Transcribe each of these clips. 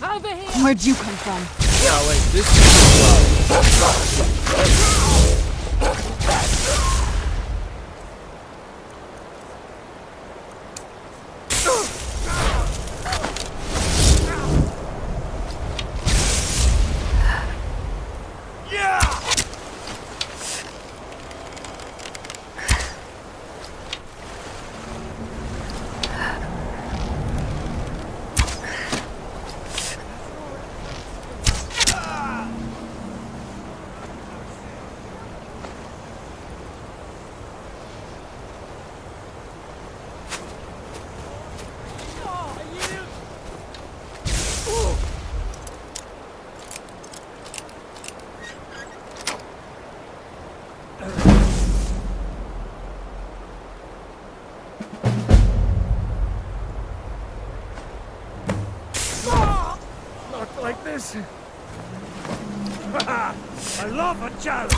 Over here! Where'd you come from? Oh wait, this is Not like this. I love a challenge.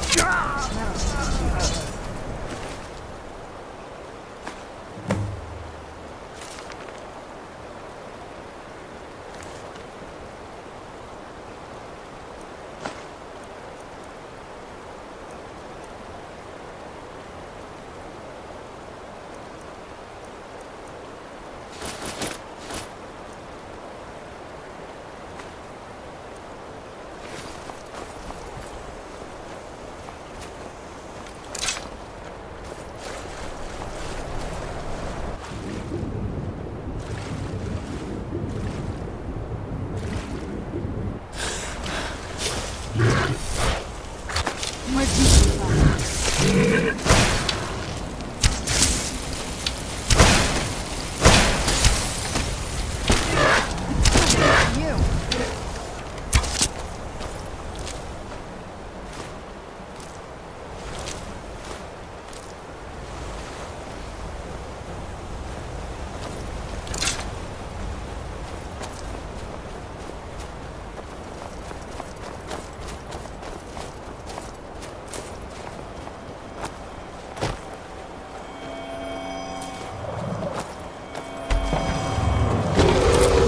Where'd you come from? You.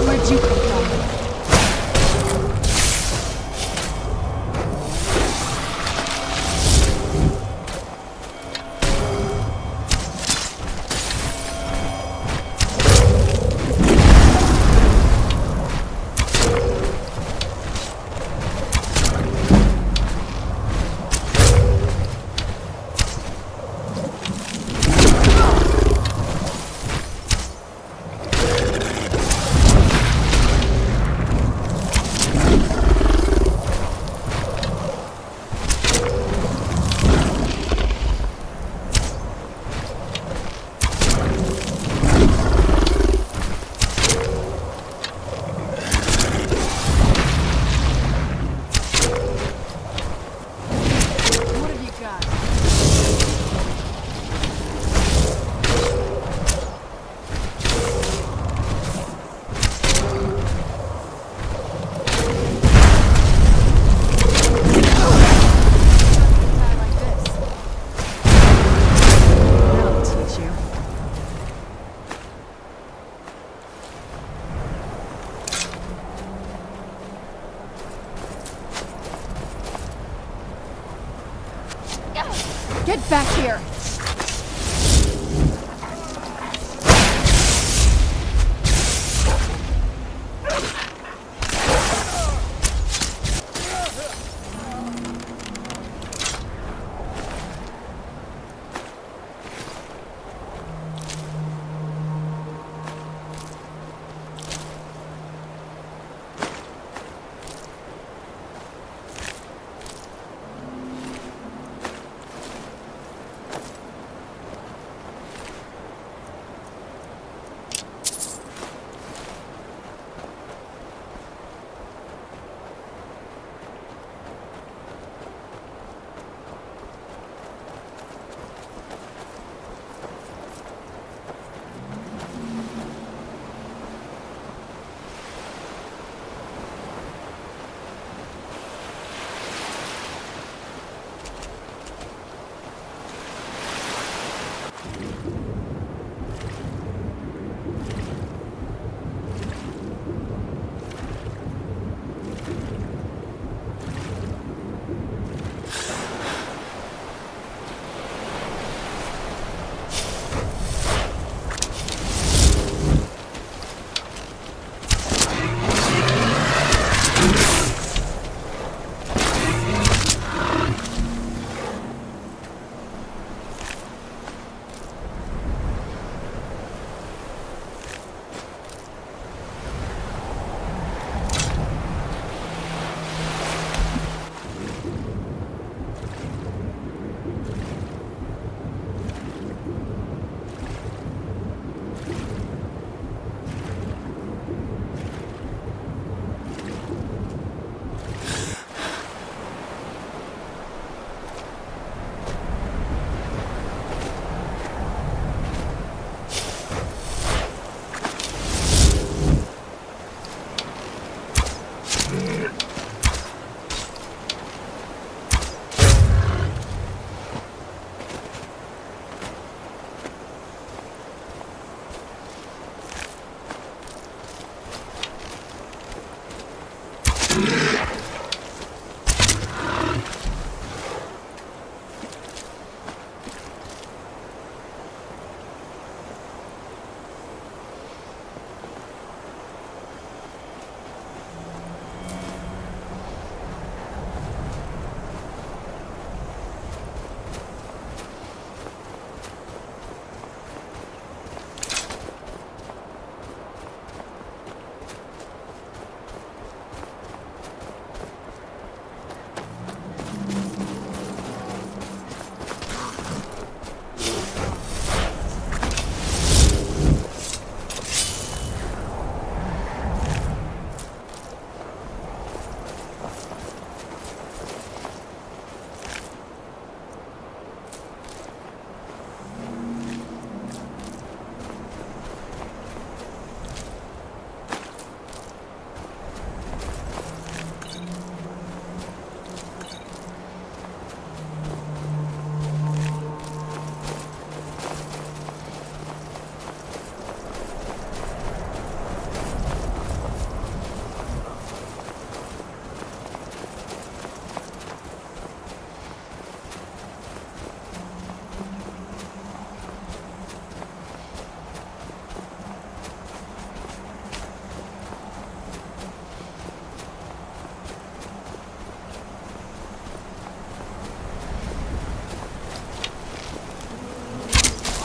Where'd you come from? What have you got? Die like this. That'll teach you. Get back here!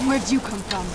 Where'd you come from?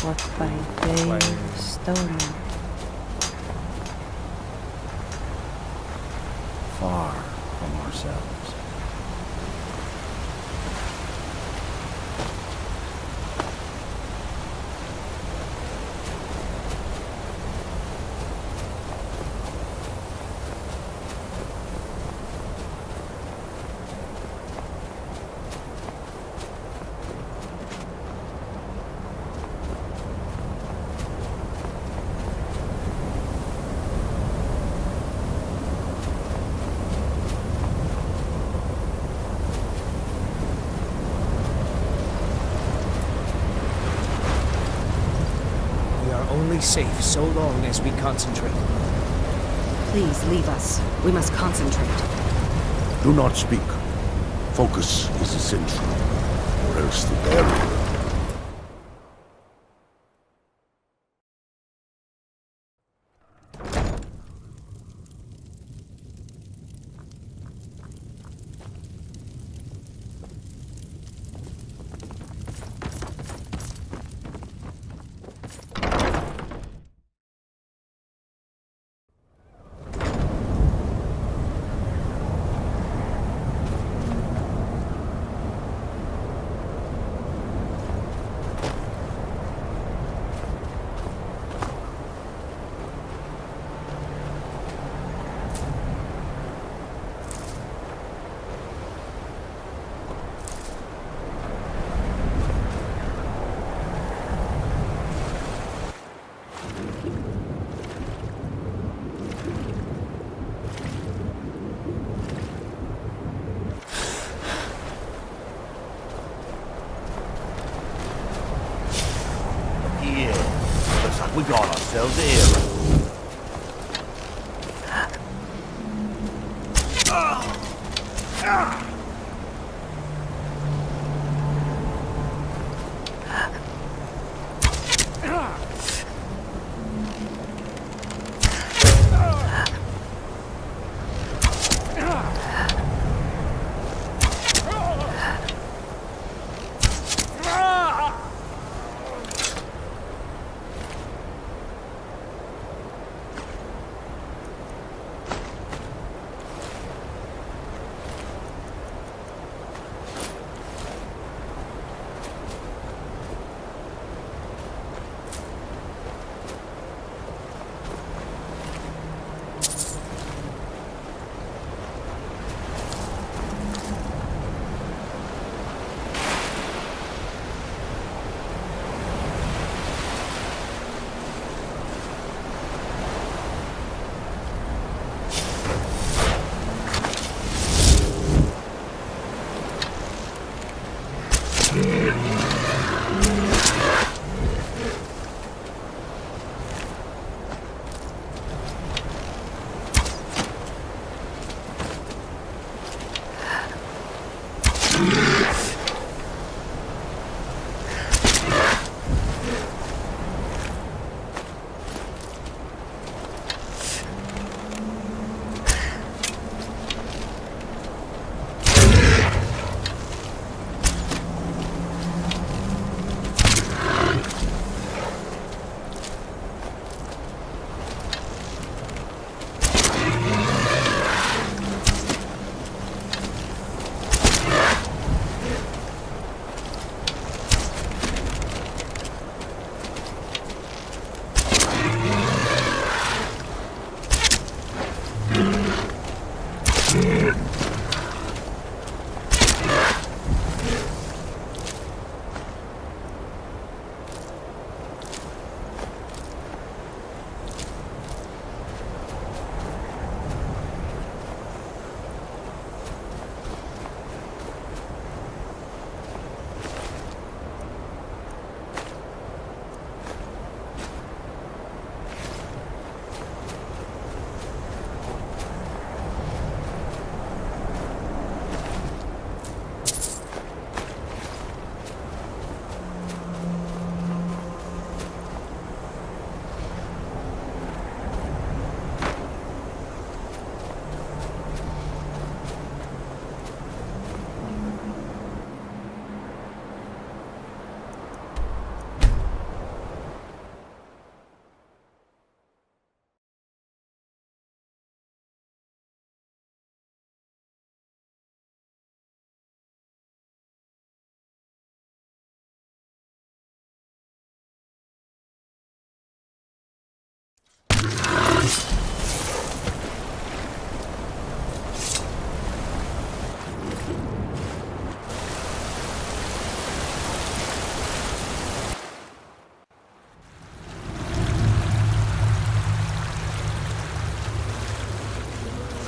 What by day stolen. Far from ourselves. Only safe so long as we concentrate. Please leave us. We must concentrate. Do not speak. Focus is essential, or else the barrier. We got ourselves here.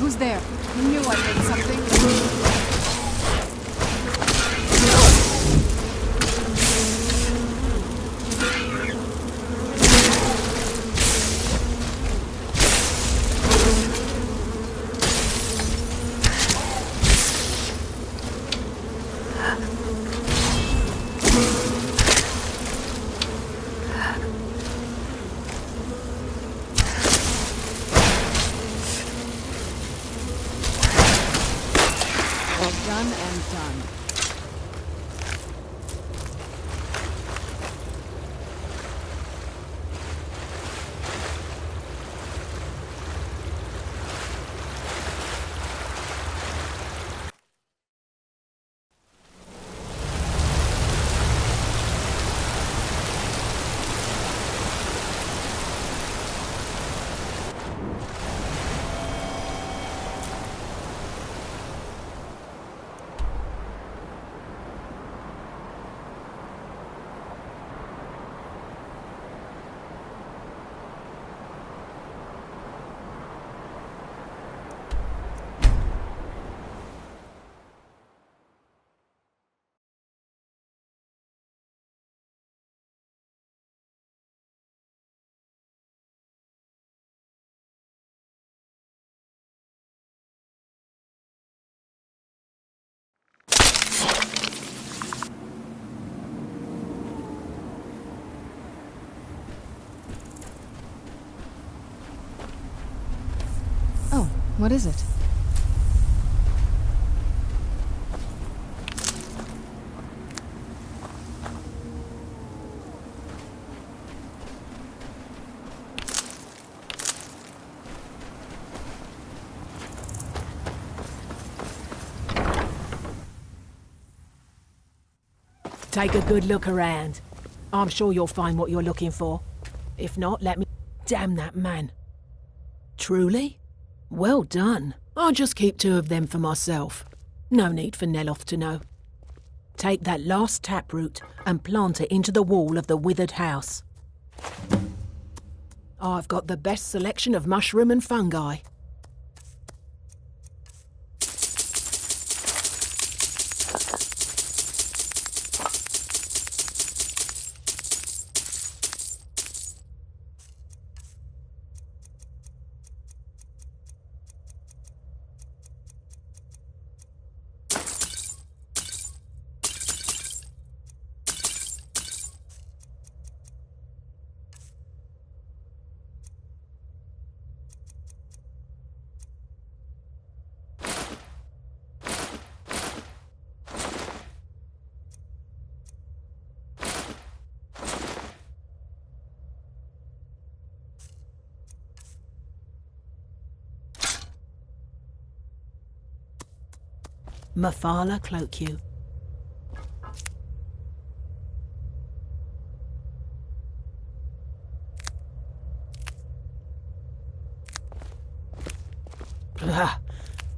Who's there? I knew I heard something. Done and done. Oh, what is it? Take a good look around. I'm sure you'll find what you're looking for. If not, let me... Damn that man. Truly? Well done. I'll just keep 2 of them for myself. No need for Neloth to know. Take that last taproot and plant it into the wall of the withered house. I've got the best selection of mushroom and fungi. Mafala cloak you.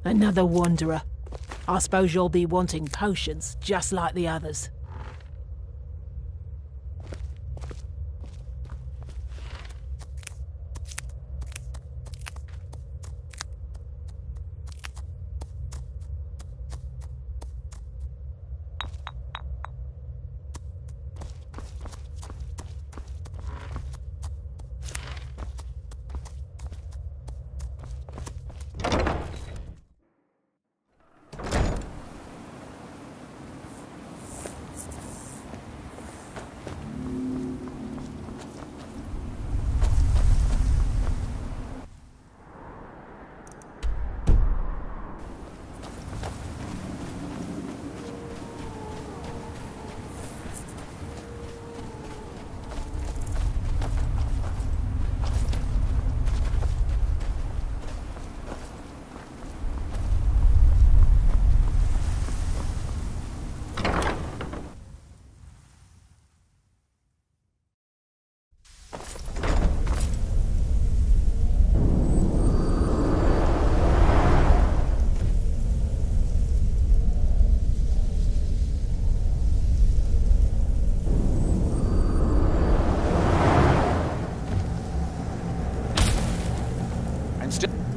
Another wanderer. I suppose you'll be wanting potions, just like the others.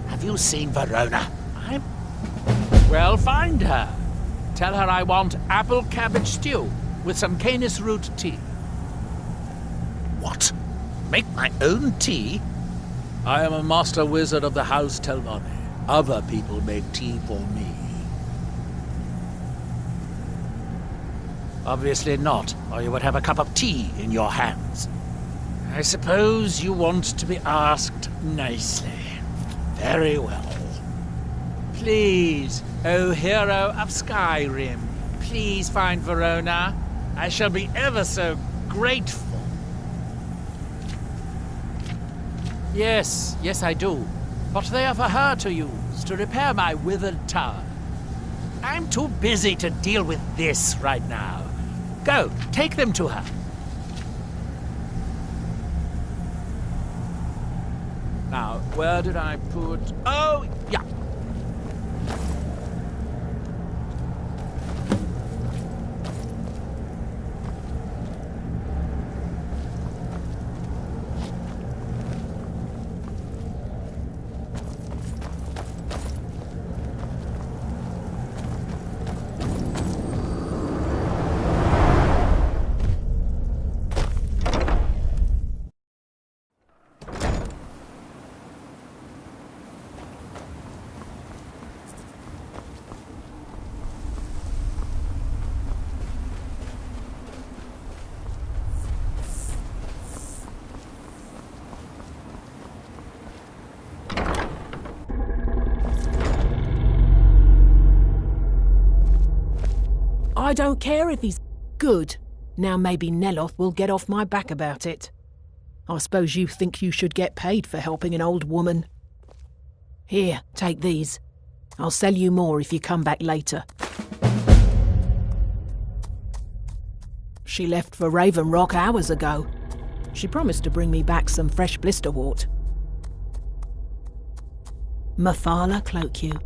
Have you seen Verona? Well, find her. Tell her I want apple cabbage stew with some canis root tea. What? Make my own tea? I am a master wizard of the House Telmani. Other people make tea for me. Obviously not, or you would have a cup of tea in your hands. I suppose you want to be asked nicely. Very well. Please, O hero of Skyrim, please find Verona. I shall be ever so grateful. Yes, I do. But they are for her to use, to repair my withered tower. I'm too busy to deal with this right now. Go, take them to her. Now, where did I put... Oh, yeah. I don't care if he's good. Now maybe Neloth will get off my back about it. I suppose you think you should get paid for helping an old woman. Here, take these. I'll sell you more if you come back later. She left for Raven Rock hours ago. She promised to bring me back some fresh blisterwort. Mafala cloak you.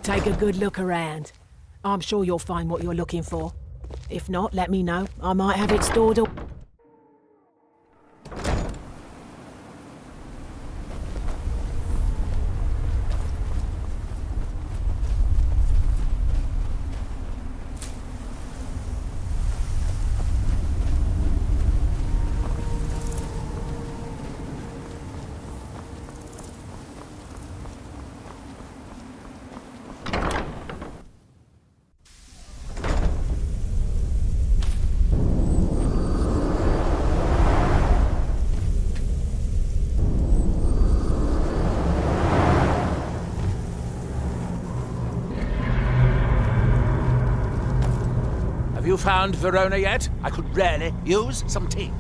Take a good look around. I'm sure you'll find what you're looking for. If not, let me know. I might have it stored away. You found Verona yet? I could really use some tea.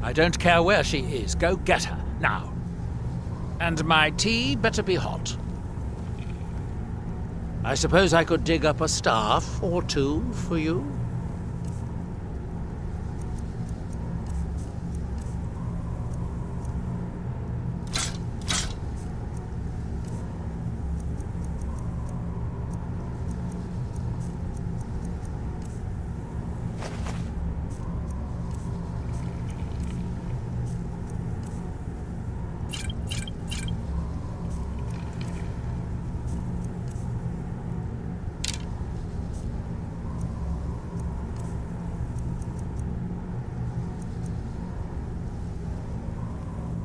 I don't care where she is. Go get her, now. And my tea better be hot. I suppose I could dig up a staff or two for you?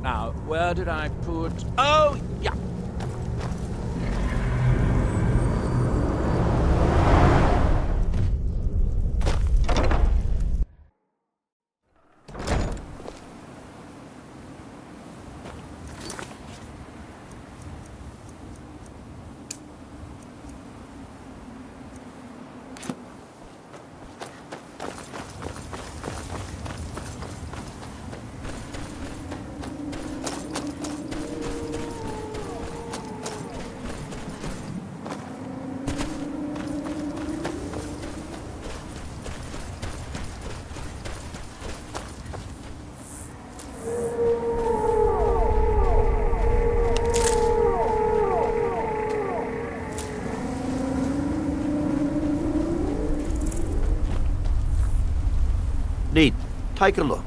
Now, where did I put... Oh, yeah. Take a look.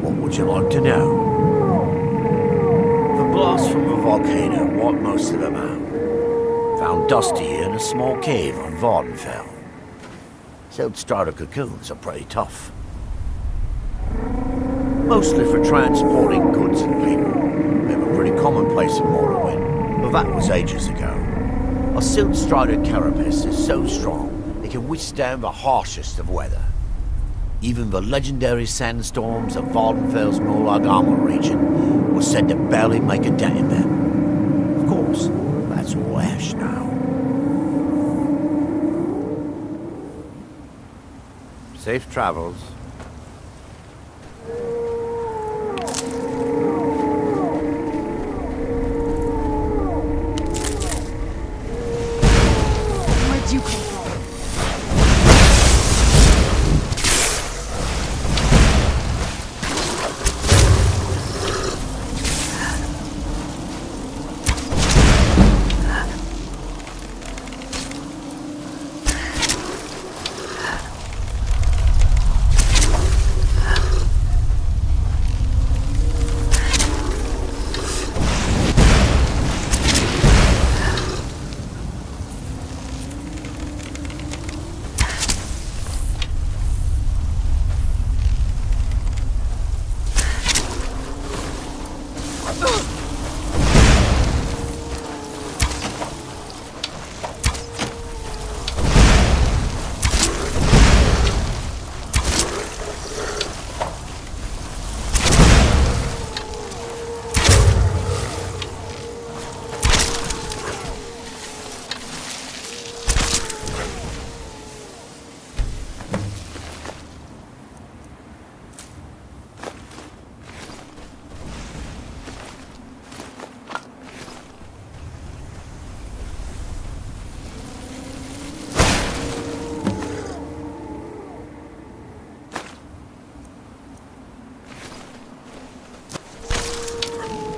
What would you like to know? The blast from the volcano wiped most of them out. Found Dusty here in a small cave on Vardenfell. Sealed strata cocoons are pretty tough. Mostly for transporting goods and people. They were pretty commonplace in Morrowind, but that was ages ago. A sealed strata carapace is so strong it can withstand the harshest of weather. Even the legendary sandstorms of Vardenfell's Noragama region were said to barely make a dent in them. Of course, that's all ash now. Safe travels. Where'd you come from?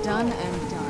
Done and done.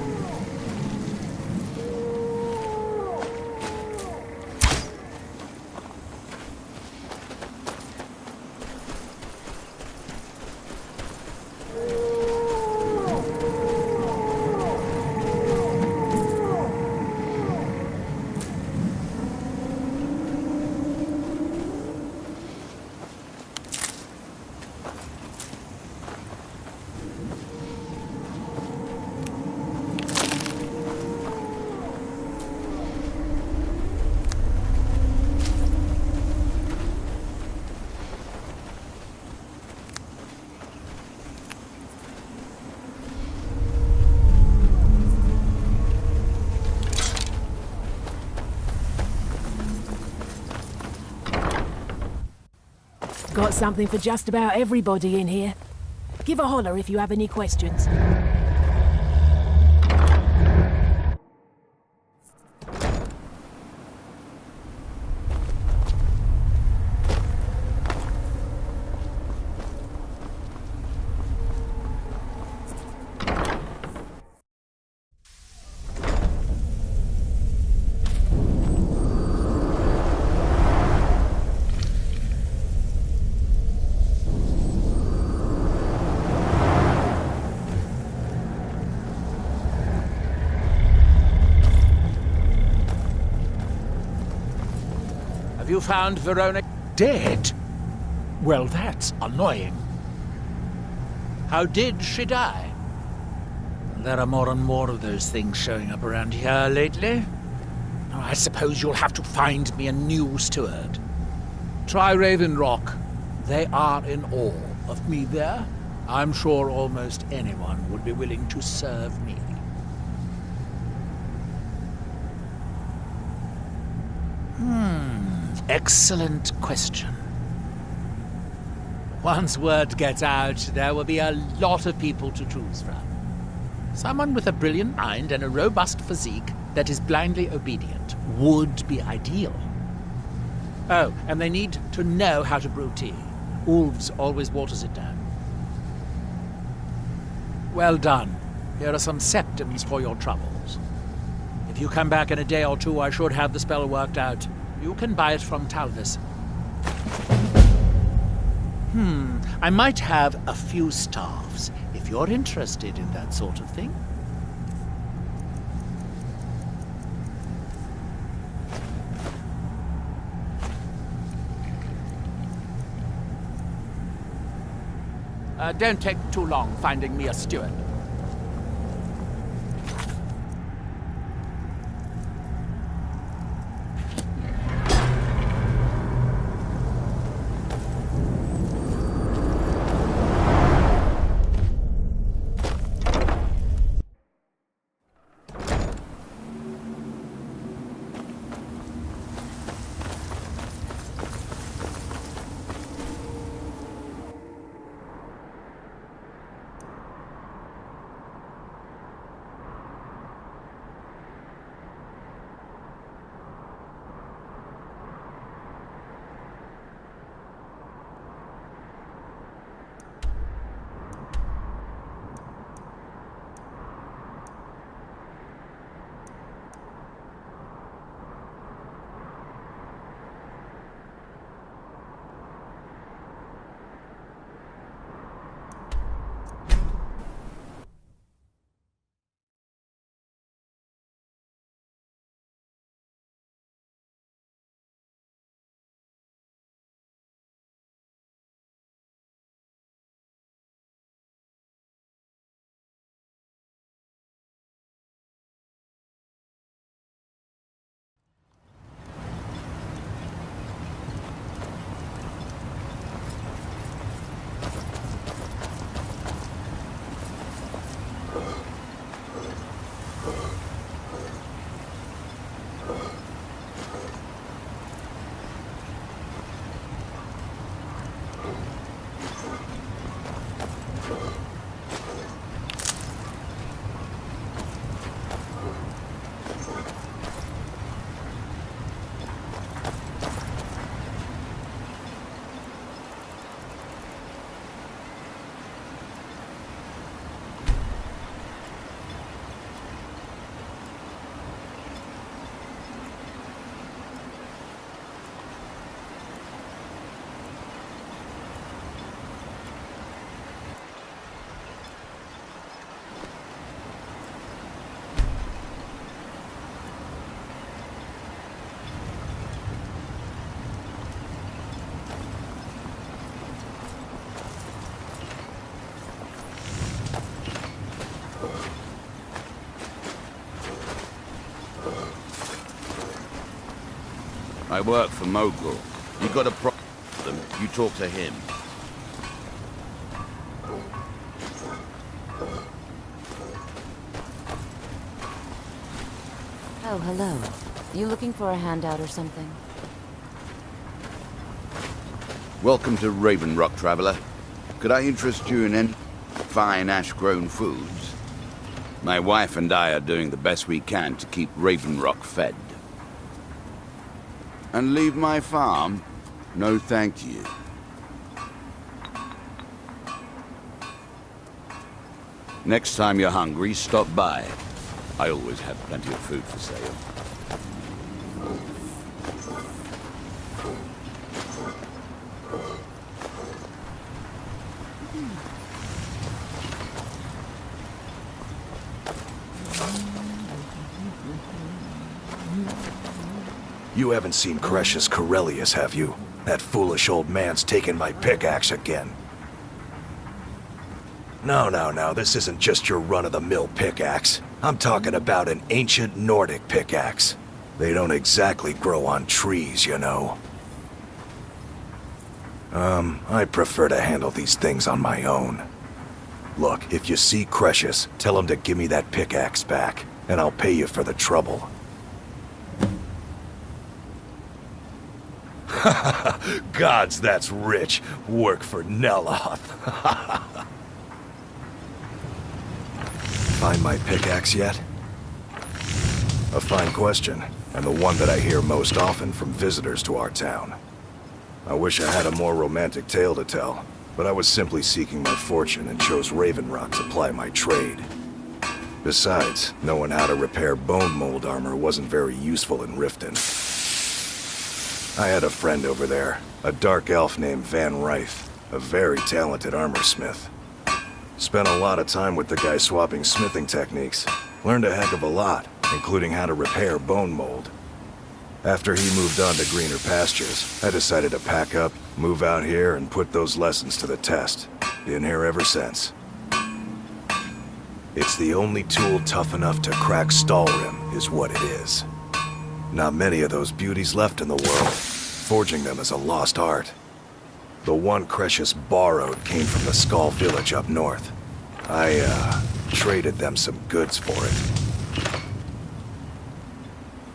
Got something for just about everybody in here. Give a holler if you have any questions. Have you found Verona dead? Well, that's annoying. How did she die? There are more and more of those things showing up around here lately. Oh, I suppose you'll have to find me a new steward. Try Raven Rock. They are in awe of me there. I'm sure almost anyone would be willing to serve me. Excellent question. Once word gets out, there will be a lot of people to choose from. Someone with a brilliant mind and a robust physique that is blindly obedient would be ideal. Oh, and they need to know how to brew tea. Ulves always waters it down. Well done. Here are some septums for your troubles. If you come back in a day or two, I should have the spell worked out. You can buy it from Talvis. I might have a few staffs, if you're interested in that sort of thing. Don't take too long finding me a steward. I work for Mogwai. You got a problem, you talk to him. Oh, hello. You looking for a handout or something? Welcome to Raven Rock, traveler. Could I interest you in any fine ash-grown foods? My wife and I are doing the best we can to keep Raven Rock fed. And leave my farm? No, thank you. Next time you're hungry, stop by. I always have plenty of food for sale. You haven't seen Cretius Corellius, have you? That foolish old man's taken my pickaxe again. No, this isn't just your run-of-the-mill pickaxe. I'm talking about an ancient Nordic pickaxe. They don't exactly grow on trees, you know. I prefer to handle these things on my own. Look, if you see Cretius, tell him to give me that pickaxe back, and I'll pay you for the trouble. Gods, that's rich. Work for Neloth. Find my pickaxe yet? A fine question, and the one that I hear most often from visitors to our town. I wish I had a more romantic tale to tell, but I was simply seeking my fortune and chose Raven Rock to ply my trade. Besides, knowing how to repair bone mold armor wasn't very useful in Riften. I had a friend over there, a dark elf named Van Ryth, a very talented armorsmith. Spent a lot of time with the guy swapping smithing techniques. Learned a heck of a lot, including how to repair bone mold. After he moved on to greener pastures, I decided to pack up, move out here, and put those lessons to the test. Been here ever since. It's the only tool tough enough to crack Stalrim, is what it is. Not many of those beauties left in the world. Forging them is a lost art. The one Cretius borrowed came from the Skull village up north. I, traded them some goods for it.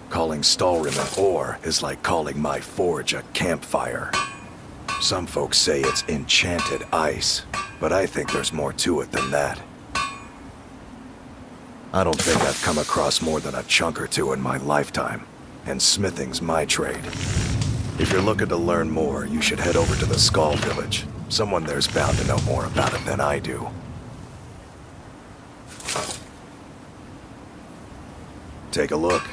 Calling Stalrim an ore is like calling my forge a campfire. Some folks say it's enchanted ice, but I think there's more to it than that. I don't think I've come across more than a chunk or two in my lifetime, and smithing's my trade. If you're looking to learn more, you should head over to the Skull village. Someone there's bound to know more about it than I do. Take a look.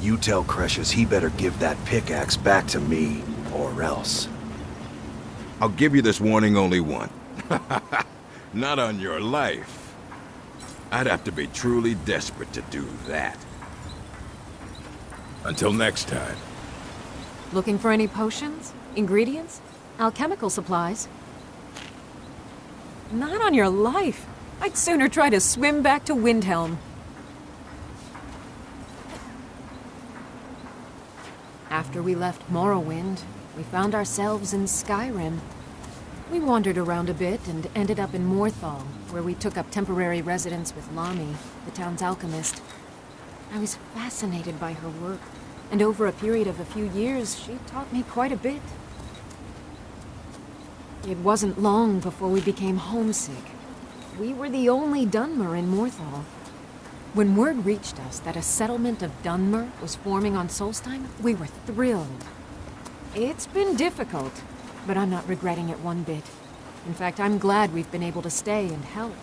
You tell Cretius he better give that pickaxe back to me, or else. I'll give you this warning only once. Not on your life. I'd have to be truly desperate to do that. Until next time. Looking for any potions? Ingredients? Alchemical supplies? Not on your life. I'd sooner try to swim back to Windhelm. After we left Morrowind, we found ourselves in Skyrim. We wandered around a bit and ended up in Morthal, where we took up temporary residence with Lami, the town's alchemist. I was fascinated by her work, and over a period of a few years, she taught me quite a bit. It wasn't long before we became homesick. We were the only Dunmer in Morthal. When word reached us that a settlement of Dunmer was forming on Solstheim, we were thrilled. It's been difficult, but I'm not regretting it one bit. In fact, I'm glad we've been able to stay and help.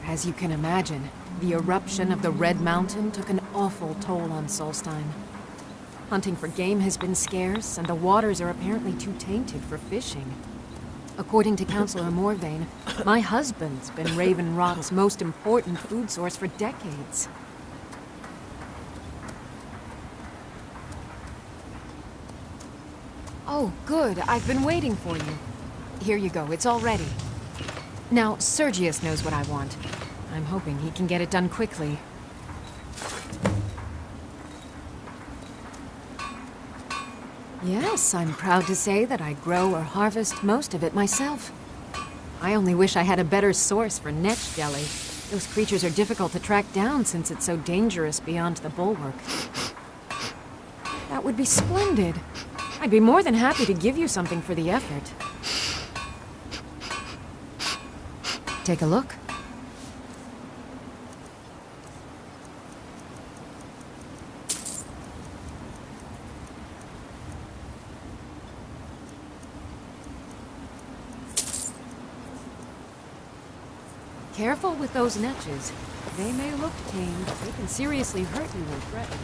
As you can imagine, the eruption of the Red Mountain took an awful toll on Solstheim. Hunting for game has been scarce, and the waters are apparently too tainted for fishing. According to Councillor Morvain, my husband's been Raven Rock's most important food source for decades. Oh, good. I've been waiting for you. Here you go. It's all ready. Now, Sergius knows what I want. I'm hoping he can get it done quickly. Yes, I'm proud to say that I grow or harvest most of it myself. I only wish I had a better source for netch jelly. Those creatures are difficult to track down since it's so dangerous beyond the bulwark. That would be splendid. I'd be more than happy to give you something for the effort. Take a look. Careful with those netches. They may look tame, but they can seriously hurt you when threatened.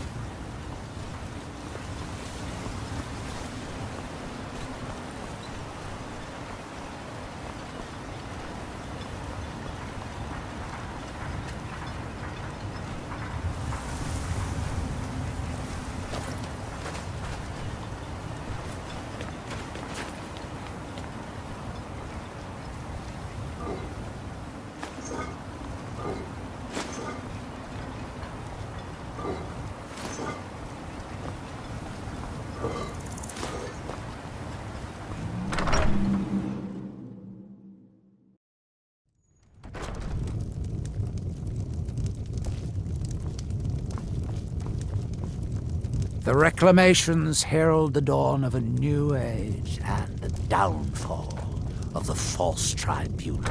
The reclamations herald the dawn of a new age and the downfall of the false tribunal.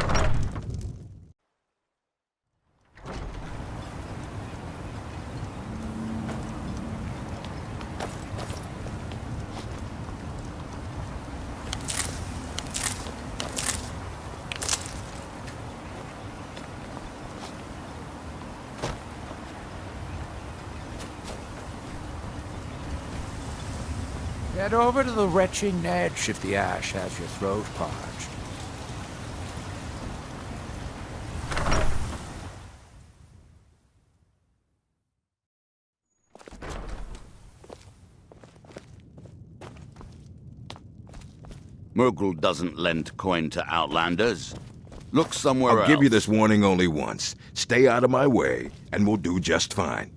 Head over to the retching edge if the ash has your throat parched. Mogwai doesn't lend coin to outlanders. Look somewhere else. I'll give you this warning only once. Stay out of my way, and we'll do just fine.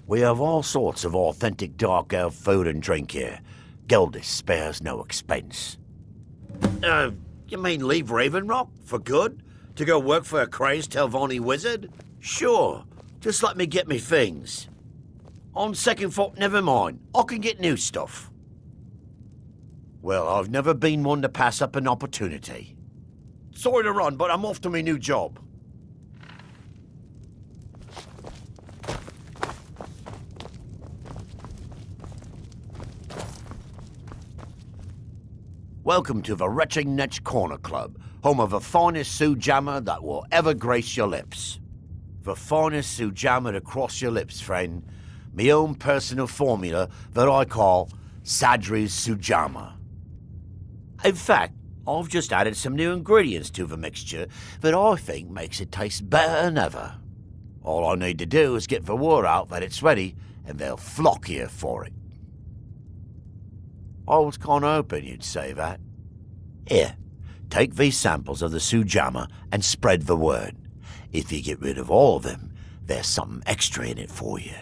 We have all sorts of authentic dark elf food and drink here. Geldis spares no expense. You mean leave Raven Rock for good? To go work for a crazed Telvanni wizard? Sure, just let me get me things. On second thought, never mind. I can get new stuff. Well, I've never been one to pass up an opportunity. Sorry to run, but I'm off to my new job. Welcome to the Retching Netch Corner Club, home of the finest Sujammer that will ever grace your lips. The finest Sujammer to cross your lips, friend. My own personal formula that I call Sadri's Sujammer. In fact, I've just added some new ingredients to the mixture that I think makes it taste better than ever. All I need to do is get the word out that it's ready, and they'll flock here for it. I was kind of hoping you'd say that. Here, take these samples of the Sujammer and spread the word. If you get rid of all of them, there's something extra in it for you.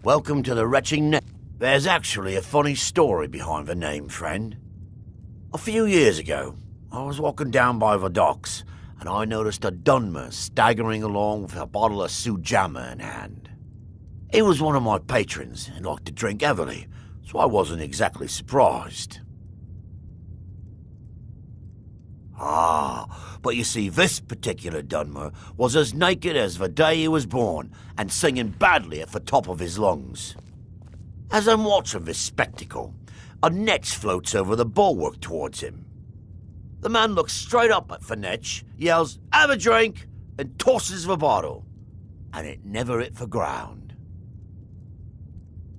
Welcome to the Retching Netch. There's actually a funny story behind the name, friend. A few years ago, I was walking down by the docks, and I noticed a Dunmer staggering along with a bottle of Sujammer in hand. He was one of my patrons and liked to drink heavily, so I wasn't exactly surprised. But you see, this particular Dunmer was as naked as the day he was born and singing badly at the top of his lungs. As I'm watching this spectacle, a netch floats over the bulwark towards him. The man looks straight up at the netch, yells, "Have a drink," and tosses the bottle, and it never hit the ground.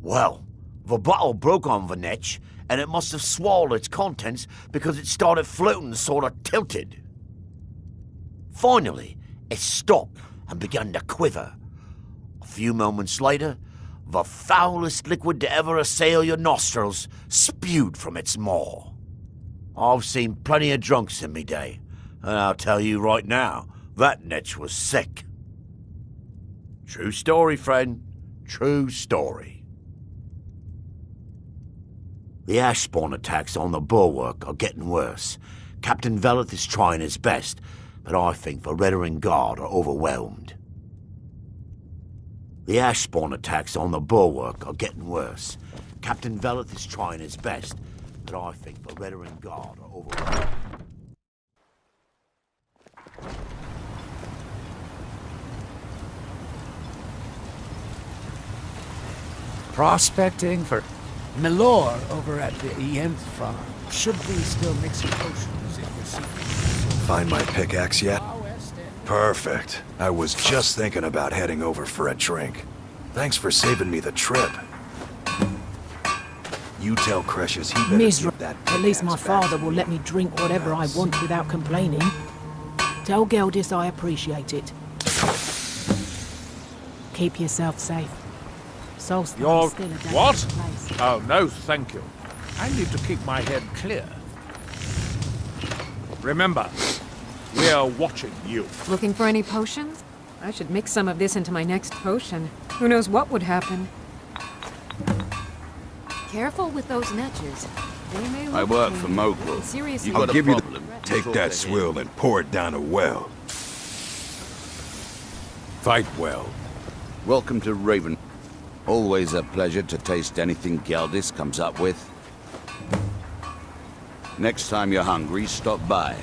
Well, the bottle broke on the netch, and it must have swallowed its contents because it started floating sort of tilted. Finally, it stopped and began to quiver. A few moments later, the foulest liquid to ever assail your nostrils spewed from its maw. I've seen plenty of drunks in me day, and I'll tell you right now, that netch was sick. True story, friend. True story. The ash spawn attacks on the bulwark are getting worse. Captain Veleth is trying his best, but I think the Reddering Guard are overwhelmed. The ash spawn attacks on the bulwark are getting worse. Captain Veleth is trying his best, but I think the Reddering Guard are overwhelmed. Prospecting for Milor over at the Ienth farm. Should be still mixing potions if you see. Find my pickaxe yet? Perfect. I was just thinking about heading over for a drink. Thanks for saving me the trip. You tell Cresius he better give that At least my pickaxe back. father will let me drink whatever I want without complaining. Tell Geldis I appreciate it. Keep yourself safe. Solstice You're is still a dangerous what? place. Oh, no, thank you. I need to keep my head clear. Remember, we're watching you. Looking for any potions? I should mix some of this into my next potion. Who knows what would happen? Careful with those netches. They may I look work for painful, Mogwai. but seriously, You I'll got a give you the... problem, Take talk that to him. swill and pour it down a well. Fight well. Welcome to Raven. Always a pleasure to taste anything Geldis comes up with. Next time you're hungry, stop by.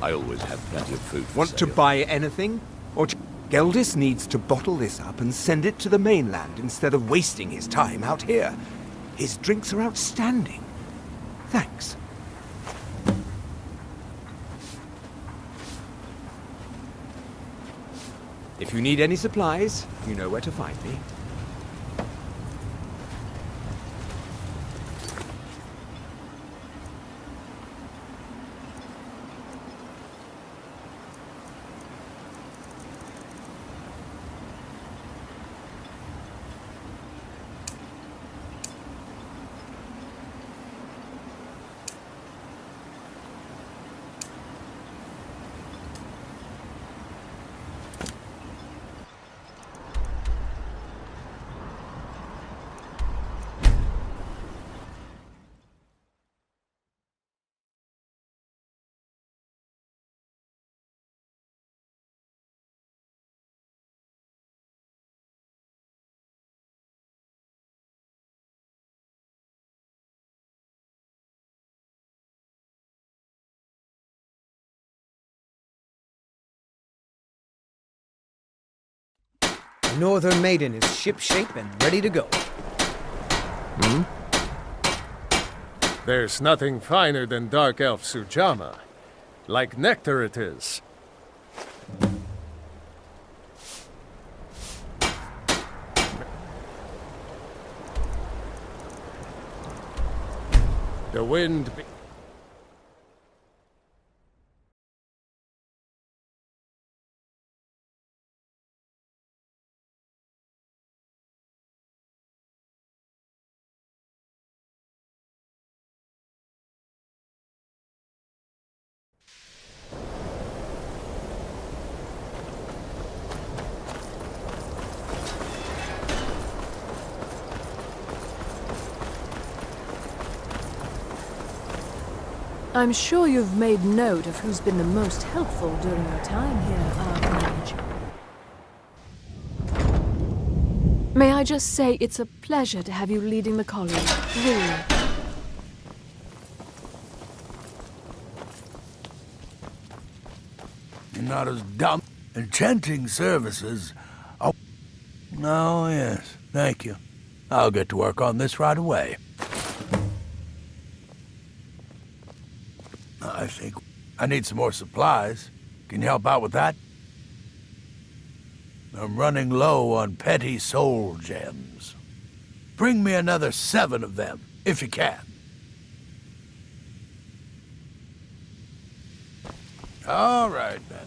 I always have plenty of food for Want to sale. buy anything? Or Geldis needs to bottle this up and send it to the mainland instead of wasting his time out here. His drinks are outstanding. Thanks. If you need any supplies, you know where to find me. The Northern Maiden is shipshape and ready to go. There's nothing finer than Dark Elf Sujama. Like nectar it is. The wind... I'm sure you've made note of who's been the most helpful during your time here, Mage. May I just say it's a pleasure to have you leading the colony, really. You're not as dumb. Enchanting services. Oh, yes. Thank you. I'll get to work on this right away. I think I need some more supplies. Can you help out with that? I'm running low on petty soul gems. Bring me another 7 of them, if you can. All right, then.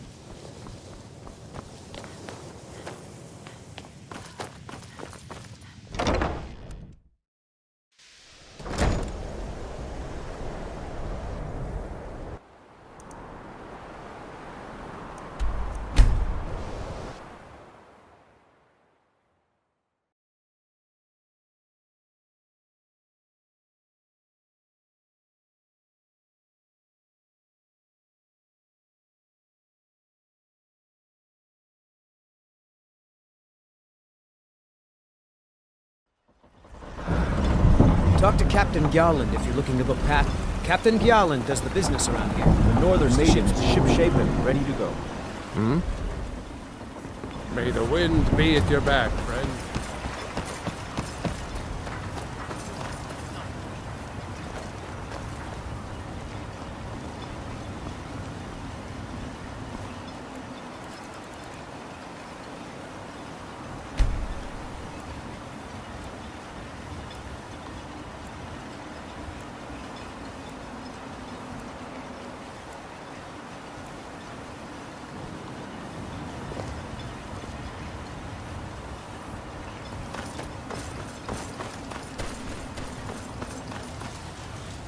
Talk to Captain Gjalland if you're looking to book Pat. Captain Gjalland does the business around here. The Northern Maiden's shipshape and ready to go. May the wind be at your back, friend.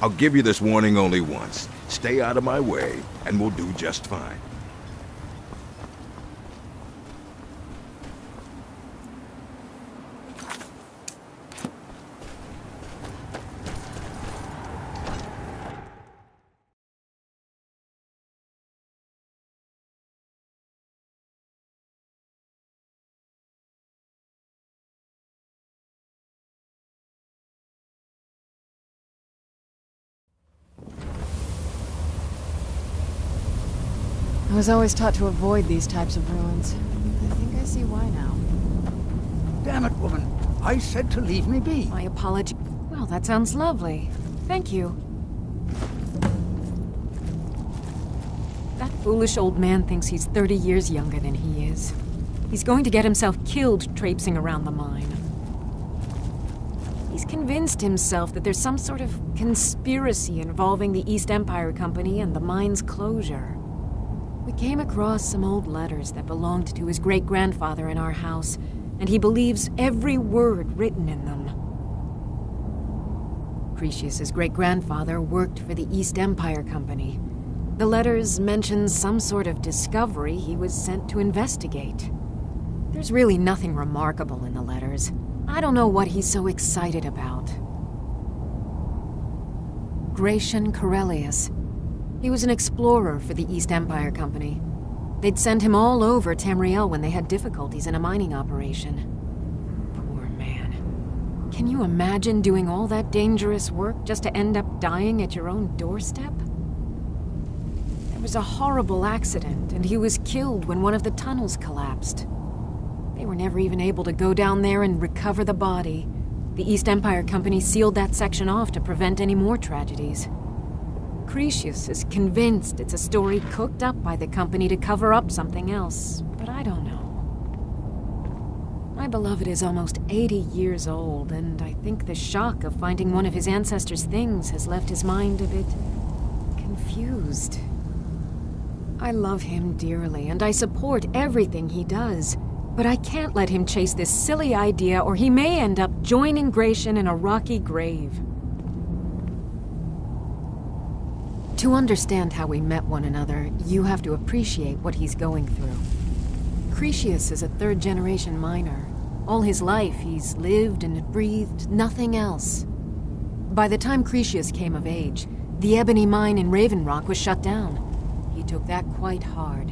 I'll give you this warning only once. Stay out of my way, and we'll do just fine. I was always taught to avoid these types of ruins. I think I see why now. Damn it, woman. I said to leave me be. My apology. Well, that sounds lovely. Thank you. That foolish old man thinks he's 30 years younger than he is. He's going to get himself killed traipsing around the mine. He's convinced himself that there's some sort of conspiracy involving the East Empire Company and the mine's closure. We came across some old letters that belonged to his great-grandfather in our house, and he believes every word written in them. Cretius's great-grandfather worked for the East Empire Company. The letters mention some sort of discovery he was sent to investigate. There's really nothing remarkable in the letters. I don't know what he's so excited about. Gratian Corellius. He was an explorer for the East Empire Company. They'd send him all over Tamriel when they had difficulties in a mining operation. Poor man. Can you imagine doing all that dangerous work just to end up dying at your own doorstep? There was a horrible accident, and he was killed when one of the tunnels collapsed. They were never even able to go down there and recover the body. The East Empire Company sealed that section off to prevent any more tragedies. Cretius is convinced it's a story cooked up by the company to cover up something else, but I don't know. My beloved is almost 80 years old, and I think the shock of finding one of his ancestors' things has left his mind a bit confused. I love him dearly, and I support everything he does, but I can't let him chase this silly idea, or he may end up joining Gratian in a rocky grave. To understand how we met one another, you have to appreciate what he's going through. Cretius is a third-generation miner. All his life, he's lived and breathed nothing else. By the time Cretius came of age, the ebony mine in Raven Rock was shut down. He took that quite hard.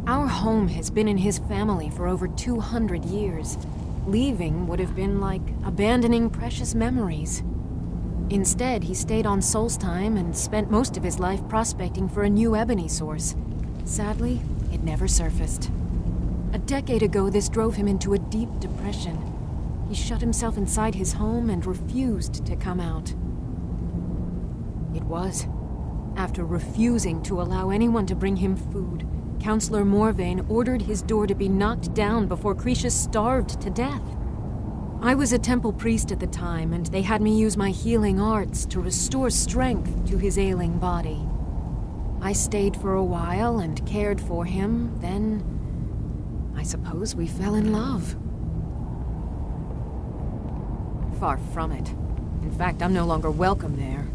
Our home has been in his family for over 200 years. Leaving would have been like abandoning precious memories. Instead, he stayed on Solstheim and spent most of his life prospecting for a new ebony source. Sadly, it never surfaced. A decade ago, this drove him into a deep depression. He shut himself inside his home and refused to come out. It was after refusing to allow anyone to bring him food, Counselor Morvain ordered his door to be knocked down before Cretius starved to death. I was a temple priest at the time, and they had me use my healing arts to restore strength to his ailing body. I stayed for a while and cared for him, then I suppose we fell in love. Far from it. In fact, I'm no longer welcome there.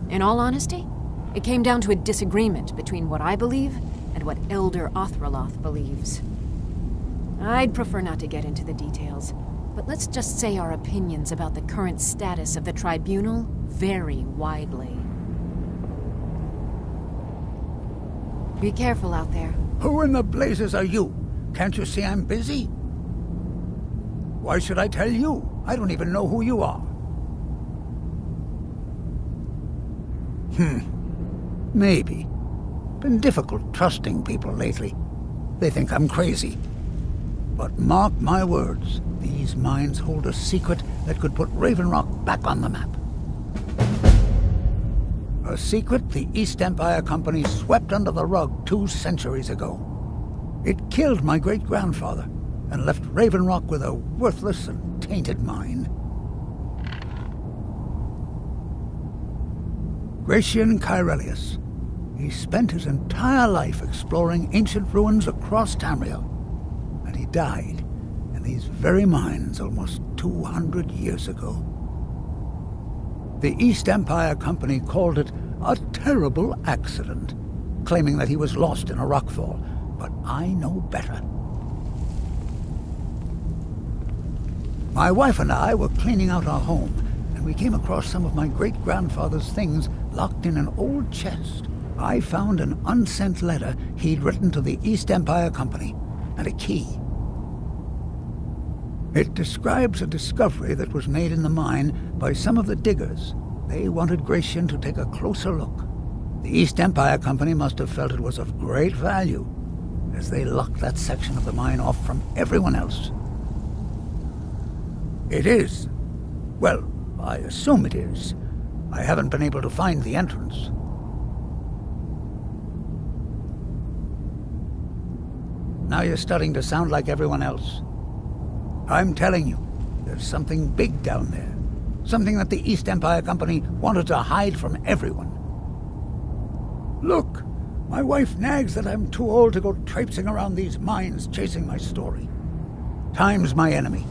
In all honesty, it came down to a disagreement between what I believe and what Elder Othraloth believes. I'd prefer not to get into the details, but let's just say our opinions about the current status of the tribunal vary widely. Be careful out there. Who in the blazes are you? Can't you see I'm busy? Why should I tell you? I don't even know who you are. Maybe. Been difficult trusting people lately. They think I'm crazy. But mark my words, these mines hold a secret that could put Raven Rock back on the map. A secret the East Empire Company swept under the rug 2 centuries ago. It killed my great-grandfather and left Raven Rock with a worthless and tainted mine. Gratian Corellius. He spent his entire life exploring ancient ruins across Tamriel, and he died in these very mines almost 200 years ago. The East Empire Company called it a terrible accident, claiming that he was lost in a rockfall, but I know better. My wife and I were cleaning out our home, and we came across some of my great-grandfather's things locked in an old chest. I found an unsent letter he'd written to the East Empire Company, and a key. It describes a discovery that was made in the mine by some of the diggers. They wanted Gratian to take a closer look. The East Empire Company must have felt it was of great value, as they locked that section of the mine off from everyone else. It is. Well, I assume it is. I haven't been able to find the entrance. Now you're starting to sound like everyone else. I'm telling you, there's something big down there. Something that the East Empire Company wanted to hide from everyone. Look, my wife nags that I'm too old to go traipsing around these mines chasing my story. Time's my enemy.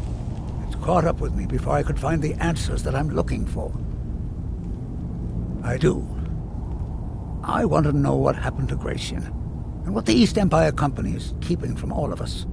It's caught up with me before I could find the answers that I'm looking for. I do. I want to know what happened to Gratian, and what the East Empire Company is keeping from all of us.